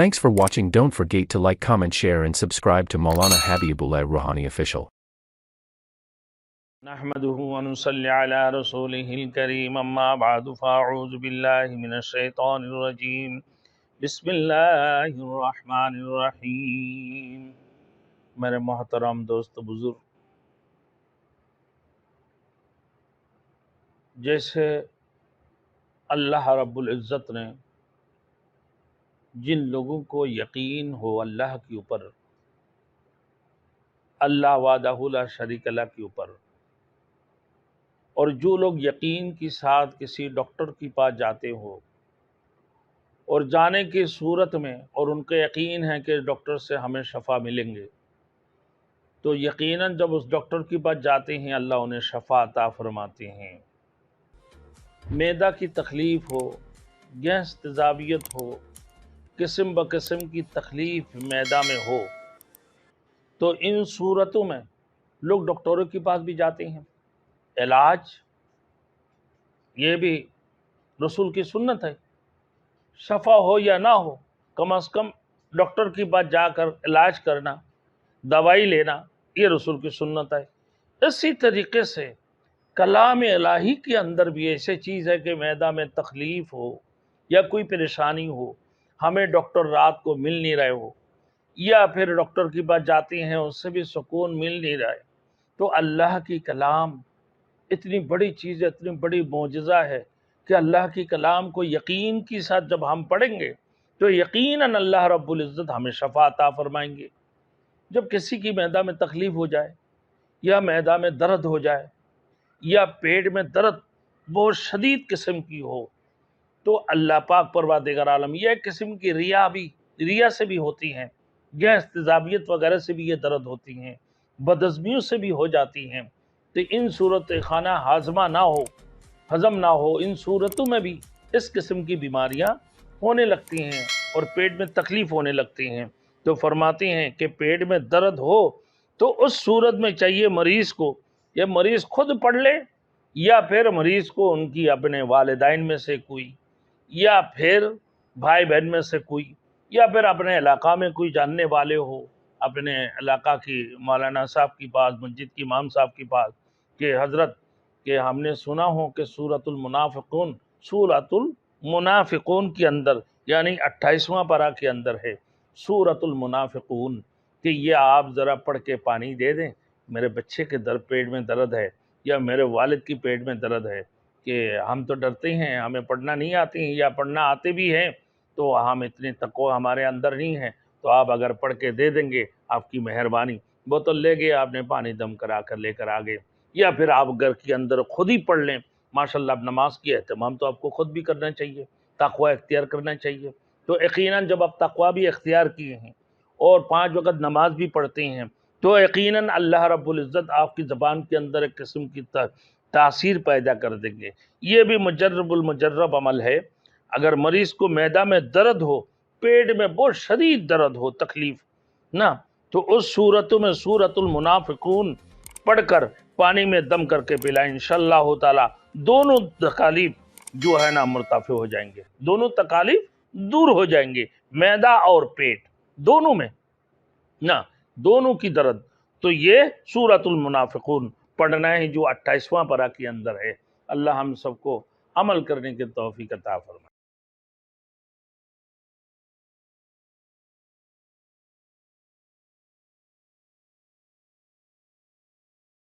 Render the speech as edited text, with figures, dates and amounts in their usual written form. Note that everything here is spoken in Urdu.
Thanks for watching. Don't forget to like, comment, share and subscribe to Maulana Habibullah Rouhani Official. نحمده ونصلي على رسوله الكريم اما بعد فاعوذ بالله من الشیطان الرجیم بسم اللہ الرحمن الرحیم۔ میرے محترم دوست بزرگ، جیسے اللہ رب العزت نے جن لوگوں کو یقین ہو اللہ کے اوپر، اللہ وحدہ لا شریک لہ کے اوپر، اور جو لوگ یقین کے ساتھ کسی ڈاکٹر کے پاس جاتے ہو اور جانے کی صورت میں اور ان کا یقین ہے کہ ڈاکٹر سے ہمیں شفا ملیں گے، تو یقیناً جب اس ڈاکٹر کے پاس جاتے ہیں اللہ انہیں شفا عطا فرماتے ہیں۔ معدہ کی تکلیف ہو، گیس تیزابیت ہو، قسم بقسم کی تکلیف معدہ میں ہو، تو ان صورتوں میں لوگ ڈاکٹروں کے پاس بھی جاتے ہیں۔ علاج یہ بھی رسول کی سنت ہے، شفا ہو یا نہ ہو کم از کم ڈاکٹر کے پاس جا کر علاج کرنا، دوائی لینا، یہ رسول کی سنت ہے۔ اسی طریقے سے کلام الہی کے اندر بھی ایسے چیز ہے کہ معدہ میں تکلیف ہو یا کوئی پریشانی ہو، ہمیں ڈاکٹر رات کو مل نہیں رہے ہو، یا پھر ڈاکٹر کے پاس جاتے ہیں اس سے بھی سکون مل نہیں رہا ہے، تو اللہ کی کلام اتنی بڑی چیز ہے، اتنی بڑی معجزہ ہے کہ اللہ کی کلام کو یقین کے ساتھ جب ہم پڑھیں گے تو یقیناً اللہ رب العزت ہمیں شفا عطا فرمائیں گے۔ جب کسی کی معدہ میں تکلیف ہو جائے یا معدہ میں درد ہو جائے یا پیٹ میں درد بہت شدید قسم کی ہو، تو اللہ پاک پروردگار عالم، یہ ایک قسم کی ریا سے بھی ہوتی ہیں، گیس تیزابیت وغیرہ سے بھی یہ درد ہوتی ہیں، بدہضمیوں سے بھی ہو جاتی ہیں، تو ان صورت خانہ ہضم نہ ہو، ان صورتوں میں بھی اس قسم کی بیماریاں ہونے لگتی ہیں اور پیٹ میں تکلیف ہونے لگتی ہیں۔ تو فرماتے ہیں کہ پیٹ میں درد ہو تو اس صورت میں چاہیے مریض کو، یا مریض خود پڑھ لے یا پھر مریض کو ان کی اپنے والدین میں سے کوئی، یا پھر بھائی بہن میں سے کوئی، یا پھر اپنے علاقہ میں کوئی جاننے والے ہو، اپنے علاقہ کی مولانا صاحب کے پاس، مسجد کے امام صاحب کے پاس، کہ حضرت کہ ہم نے سنا ہو کہ سورۃ المنافقون کے اندر، یعنی 28واں پارہ کے اندر ہے سورۃ المنافقون، کہ یہ آپ ذرا پڑھ کے پانی دے دیں، میرے بچے کے پیٹ میں درد ہے یا میرے والد کی پیٹ میں درد ہے، کہ ہم تو ڈرتے ہیں، ہمیں پڑھنا نہیں آتے ہیں، یا پڑھنا آتے بھی ہیں تو ہم اتنے تقوی ہمارے اندر نہیں ہیں، تو آپ اگر پڑھ کے دے دیں گے آپ کی مہربانی۔ بوتل لے گئے، آپ نے پانی دم کرا کر لے کر آگے، یا پھر آپ گھر کے اندر خود ہی پڑھ لیں۔ ماشاءاللہ اب نماز کی اہتمام تو آپ کو خود بھی کرنا چاہیے، تقوی اختیار کرنا چاہیے۔ تو یقیناً جب آپ تقوی بھی اختیار کیے ہیں اور 5 وقت نماز بھی پڑھتے ہیں تو یقیناً اللہ رب العزت آپ کی زبان کے اندر ایک قسم کی تاثیر پیدا کر دیں گے۔ یہ بھی مجرب المجرب عمل ہے۔ اگر مریض کو معدہ میں درد ہو، پیٹ میں بہت شدید درد ہو، تکلیف نا، تو اس صورتوں میں سورۃ المنافقون پڑھ کر پانی میں دم کر کے پلائیں، انشاءاللہ تعالی دونوں تکالیف جو ہے نا مرتفع ہو جائیں گے، دونوں تکالیف دور ہو جائیں گے، معدہ اور پیٹ دونوں میں نا، دونوں کی درد۔ تو یہ سورۃ المنافقون پڑھنا ہے جو 28واں پارہ کے اندر ہے۔ اللہ ہم سب کو عمل کرنے کی توفیق عطا فرمائے۔